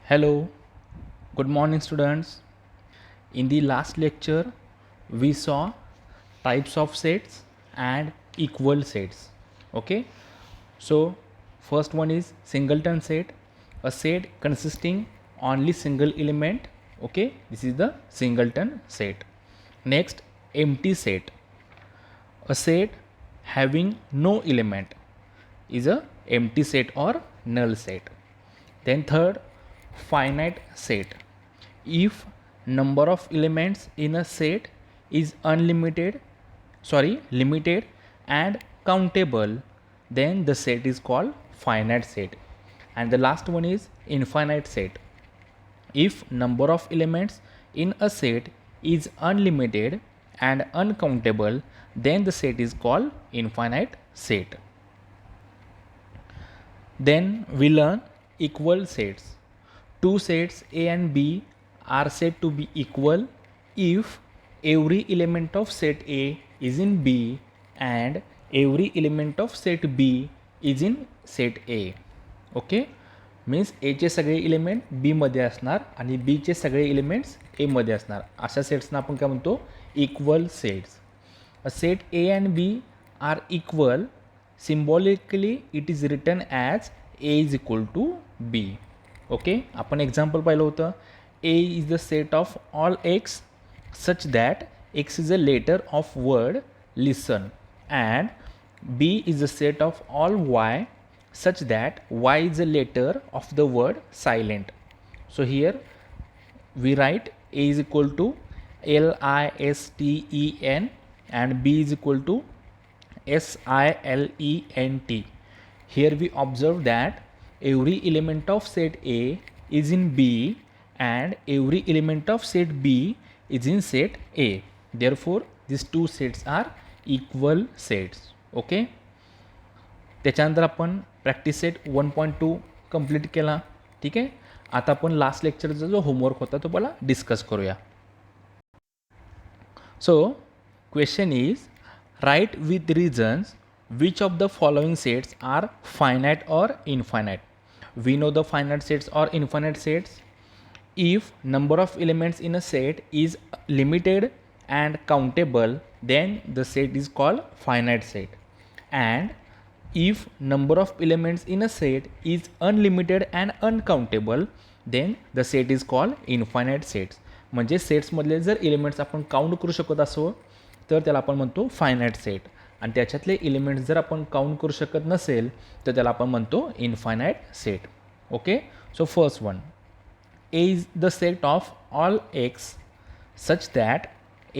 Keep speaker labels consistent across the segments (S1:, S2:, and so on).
S1: Hello, good morning, students. In the last lecture, we saw types of sets and equal sets. Okay, so first one is singleton set, a set consisting only single element. Okay, this is the singleton set. Next, empty set, a set having no element is a empty set or null set. Then third, finite set. If number of elements in a set is limited and countable, then the set is called finite set. And the last one is infinite set. If number of elements in a set is unlimited and uncountable, then the set is called infinite set. Then we learn equal sets. Two sets A and B are said to be equal if every element of set A is in B and every element of set B is in set A. Okay, means एचे सगळे element B मध्ये असणार आणि बीचे सगळे elements ए मध्ये असणार. अशा सेट्सना आपण काय म्हणतो, equal sets. A set A and B are equal. Symbolically it is written as A is equal to B. Okay, आपण एक्झाम्पल पाहिलं होतं. A is the set of all x such that x is a letter of word listen and b is the set of all y such that y is a letter of the word silent. So here we write a is equal to listen and b is equal to silent. Here we observe that every element of set A is in B and every element of set B is in set A. Therefore these two sets are equal sets. Okay, त्याच्यानंतर आपण practice set 1.2 complete केला. ठीक आहे, आता आपण last लेक्चरचा जो homework होता तो मला डिस्कस करूया. So question is write with reasons which of the following sets are finite or infinite. We know the finite sets or infinite sets. If number of elements in a set is limited and countable, then the set is called finite set. And if number of elements in a set is unlimited and uncountable, then the set is called infinite sets. म्हणजे सेट्समधले जर elements आपण count करू शकत असो तर त्याला आपण म्हणतो फायनाईट सेट, आणि त्याच्यातले एलिमेंट्स जर आपण काउंट करू शकत नसेल तर त्याला आपण म्हणतो infinite set. Okay, so first one, A is the set of all x such that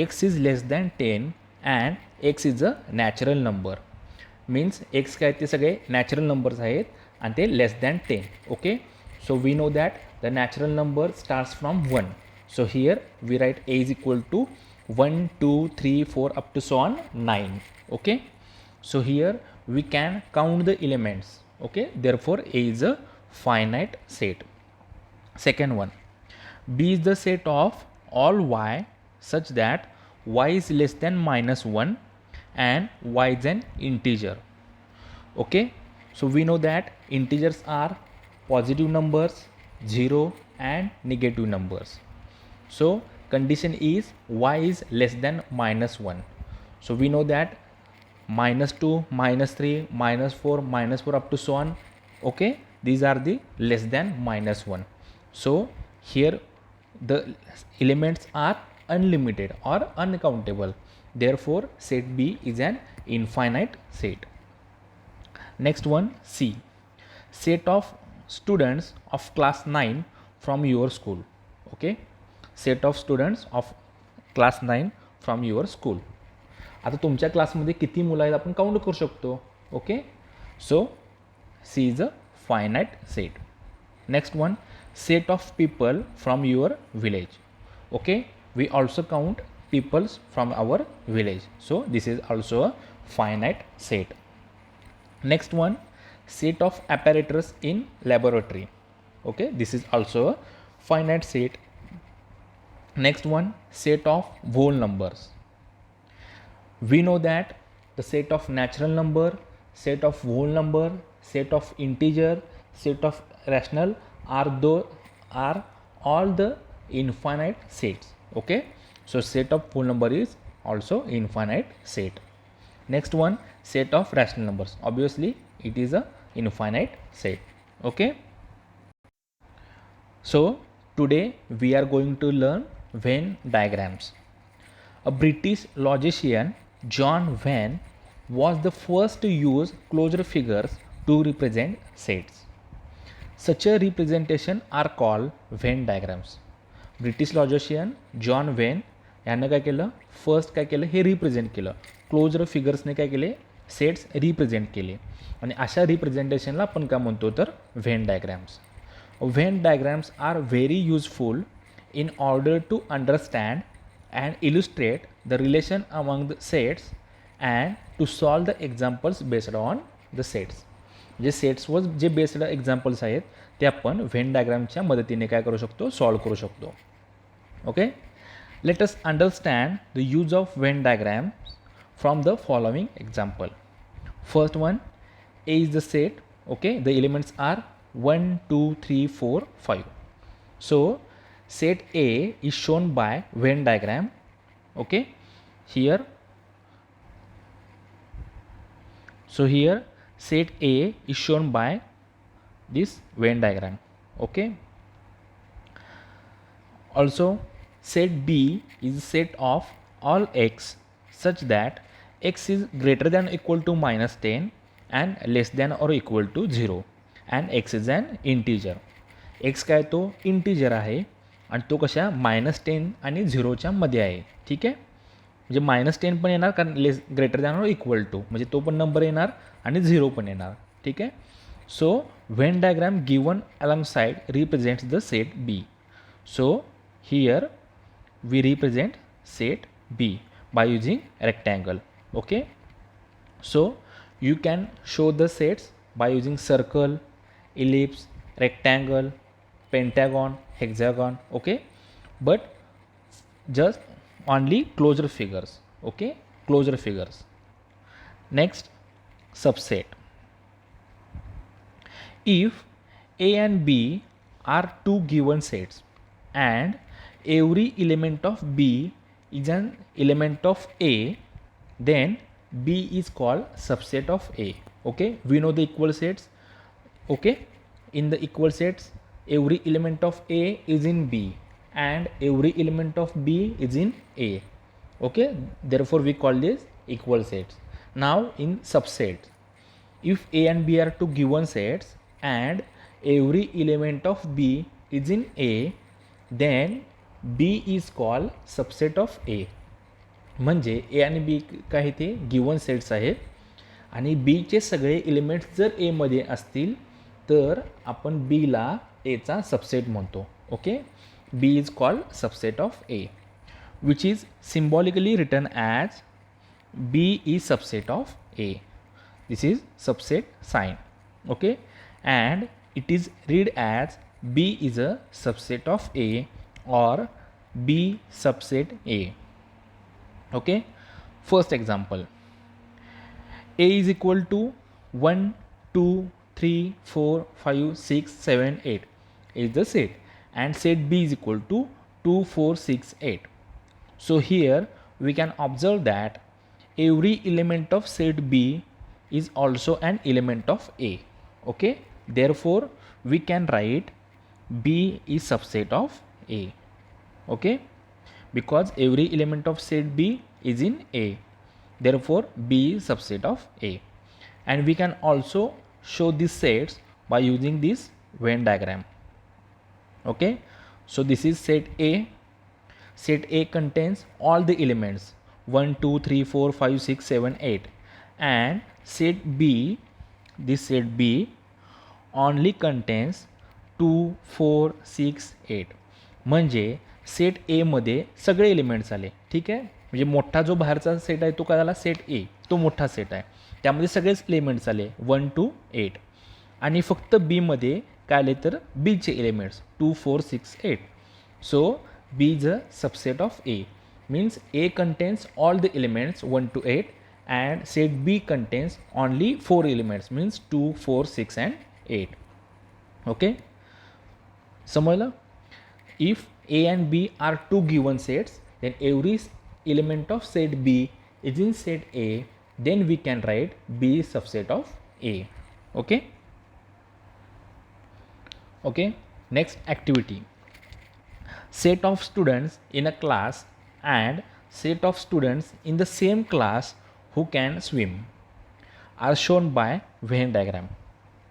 S1: x is less than 10 and x is a natural number. Means x काय ते सगळे नॅचरल नंबर्स आहेत आणि ते less than 10. Okay, so we know that the natural number starts from 1. So here we write a is equal to 1 2 3 4 up to so on 9. Okay, so here we can count the elements. Okay, therefore a is a finite set. Second one, b is the set of all y such that y is less than -1 and y is an integer. Okay, so we know that integers are positive numbers, 0 and negative numbers. So condition is y is less than -1. So we know that -2, -3, -4 up to so on. Okay, these are the less than -1. So here the elements are unlimited or uncountable. Therefore set B is an infinite set. Next one, C, set of students of class 9 from your school. Okay, set of students of class 9 from your school. आता तुमच्या क्लासमध्ये किती मुलं आहेत आपण count करू शकतो. Okay, so C is a finite set. Next one, set of people from your village. Okay, we also count peoples from our village, so this is also a finite set. Next one, set of apparatus in laboratory. Okay, this is also a finite set. Next one, set of whole numbers. We know that the set of natural number, set of whole number, set of integer, set of rational are all the infinite sets. Okay, so set of whole number is also infinite set. Next one, set of rational numbers. Obviously it is a infinite set. Okay, so today we are going to learn Venn diagrams. A British logician, John Venn, was the first to use closure figures to represent sets. Such a representation are called Venn diagrams. British logician John when यानं काय केलं, first काय केलं, हे represent केलं. Closed फिगर्सने काय केले, sets represent केले. आणि अशा रिप्रेझेंटेशनला आपण काय म्हणतो तर Venn diagrams. Venn diagrams are very useful in order to understand and illustrate the relation among the sets and to solve the examples based on the sets. जे सेट्सवर जे बेस्ड एक्झाम्पल्स आहेत ते आपण व्हेन डायग्रामच्या मदतीने काय करू शकतो, सॉल्व करू शकतो. Okay, let us understand the use of Venn diagram from the following example. First one, A is the set. Okay, the elements are 1 2 3 4 5. So set A is shown by Venn diagram. Okay, here, so here set A is shown by this Venn diagram. Okay, also set B is set of all x such that x is greater than or equal to -10 and less than or equal to 0 and x is an integer. x काय तो integer आहे आणि तो कशा -10 आणि 0च्या मध्ये आहे. ठीक आहे, म्हणजे -10 पण येणार कारण लेस ग्रेटर दॅन और इक्वल टू, म्हणजे तो पण नंबर येणार आणि 0 पण येणार. ठीक आहे, so Venn diagram given along side represents the set B. So here we represent set B by using rectangle. Okay, so you can show the sets by using circle, ellipse, rectangle, pentagon, hexagon. Okay, but just only closure figures. Okay, closure figures. Next, subset. If A and B are two given sets and every element of B is an element of A, then B is called subset of A. Okay, we know the equal sets. Okay, in the equal sets every element of A is in B and every element of B is in A. Okay, therefore we call this equal sets. Now in subsets, if A and B are two given sets and every element of B is in A, then B is called subset of A. म्हणजे ए आणि B काय ते given sets आहेत आणि बीचे सगळे elements जर एमध्ये असतील तर आपण बीला एचा सबसेट म्हणतो. Okay, B is called subset of A which is symbolically written as B is subset of A. This is subset sign. Okay, and it is read as B is a subset of A or B subset A. Okay, first example, A is equal to 1 2 3 4 5 6 7 8 is the set and set B is equal to 2 4 6 8. So here we can observe that every element of set B is also an element of A. Okay, therefore we can write B is subset of A. Okay, because every element of set B is in A, therefore B is subset of A. And we can also show these sets by using this Venn diagram. Okay, so this is set A. Set A contains all the elements 1 2 3 4 5 6 7 8 and set B, this set B only contains 2 4 6 8. म्हणजे set ए मध्ये सगळे elements आले. ठीक आहे, म्हणजे मोठा जो बाहेरचा सेट आहे तो काय झाला, सेट ए, तो मोठा सेट आहे, त्यामध्ये सगळेच एलिमेंट्स आले 1 to 8 आणि फक्त बीमध्ये काय आले तर बीचे elements 2 4 6 8. So B is a subset of A means A contains all the elements 1 to 8 and set B contains only 4 elements means 2 4 6 and 8. Okay, समजलं. If A and B are two given sets, then every element of set B is in set A, then we can write B is subset of A. Okay. Okay. Next activity. Set of students in a class and set of students in the same class who can swim are shown by Venn diagram.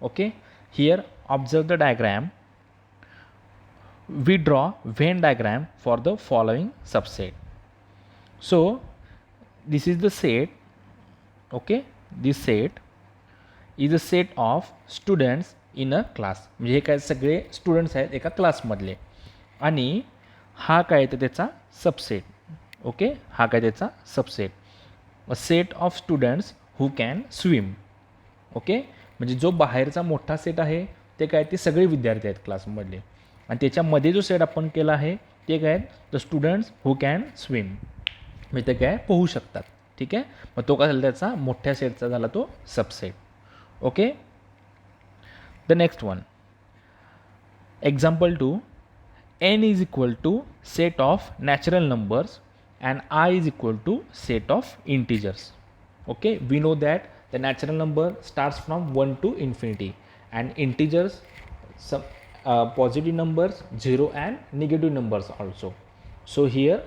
S1: Okay. Here observe the diagram. We draw Venn diagram for the following subset. So this is the set. Okay, this set is a set of students in a class. म्हणजे हे काय सगळे students आहेत एका क्लासमधले आणि हा काय तर त्याचा सबसेट. ओके, हा काय त्याचा subset. A set of students who can swim. Okay, म्हणजे जो बाहेरचा मोठा सेट आहे ते काय ते सगळे विद्यार्थी आहेत क्लासमधले आणि त्याच्यामध्ये जो सेट आपण केला आहे ते काय the students who can swim, म्हणजे ते काय पोहू शकतात. ठीक आहे, मग तो काय झाला त्याचा मोठ्या सेटचा झाला तो subset. Okay, the next one example 2 n is equal to set of natural numbers and I is equal to set of integers. Okay, we know that the natural number starts from 1 to infinity and integers some positive numbers 0 and negative numbers also. So here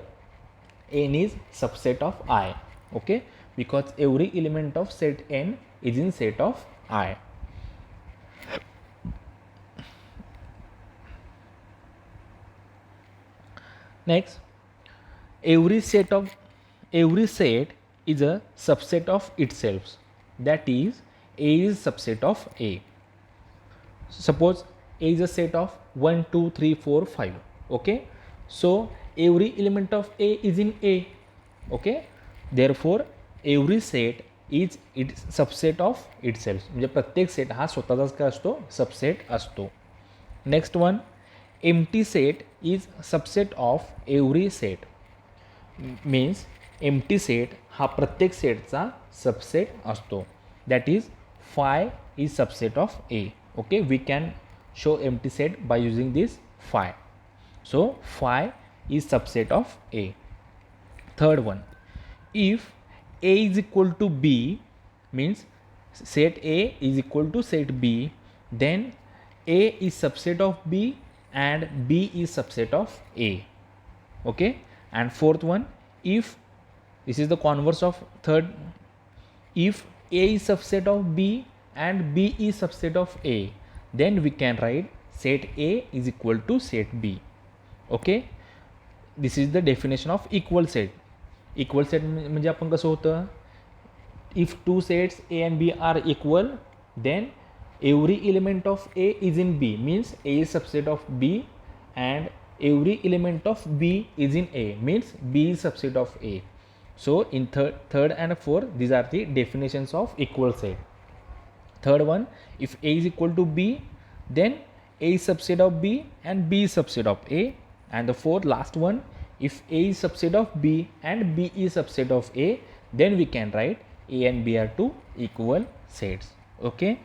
S1: n is subset of I. Okay, because every element of set n is in set of I. Next, every set is a subset of itself. That is, A is subset of A. Suppose A is a set of 1, 2, 3, 4, 5. Okay, so every element of A is in A. Okay, therefore every set is its subset of itself. म्हणजे प्रत्येक set हा स्वतःचाच काय असतो subset असतो. Next one, empty set is subset of every set. Means empty set हा प्रत्येक सेटचा subset असतो. That is phi is subset of A. Okay, we can show empty set by using this phi. So phi is subset of A. Third one, if A is equal to B, means set A is equal to set B, then A is subset of B and B is subset of A. Okay, and fourth one, if this is the converse of third, if A is subset of B and B is subset of A, then we can write set A is equal to set B. Okay, this is the definition of equal set. Equal set म्हणजे आपण कसं होतं, if two sets A and B are equal, then every element of A is in B, means A is subset of B, and every element of B is in A, means B is subset of A. So in third and fourth, these are the definitions of equal set. Third one, if A is equal to B, then A is subset of B and B is subset of A. And the fourth last one, if A is subset of B and B is subset of A, then we can write A and B are two equal sets. Okay,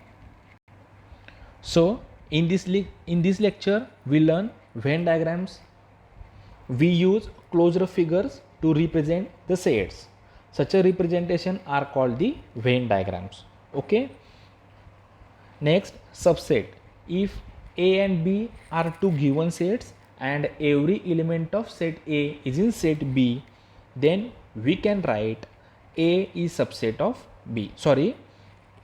S1: so in this lecture we learn Venn diagrams. We use closure figures to represent the sets. Such a representation are called the Venn diagrams. Okay, next, subset. If A and B are two given sets and every element of set A is in set B, then we can write A is subset of B. Sorry,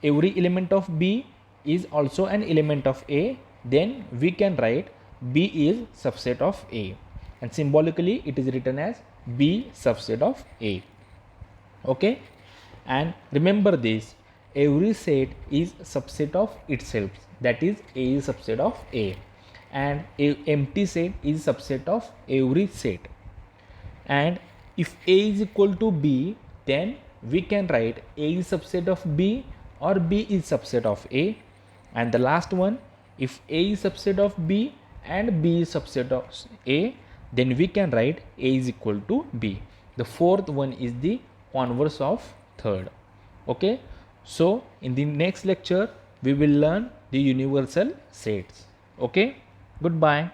S1: every element of B is also an element of A, then we can write B is subset of A, and symbolically it is written as B subset of A. Okay, and remember this, every set is subset of itself. That is, A is subset of A, and a empty set is subset of every set. And if A is equal to B, then we can write A is subset of B or B is subset of A. And the last one, if A is subset of B and B is subset of A, then we can write A is equal to B. The fourth one is the converse of third. Okay, so in the next lecture we will learn the universal sets. Okay, goodbye.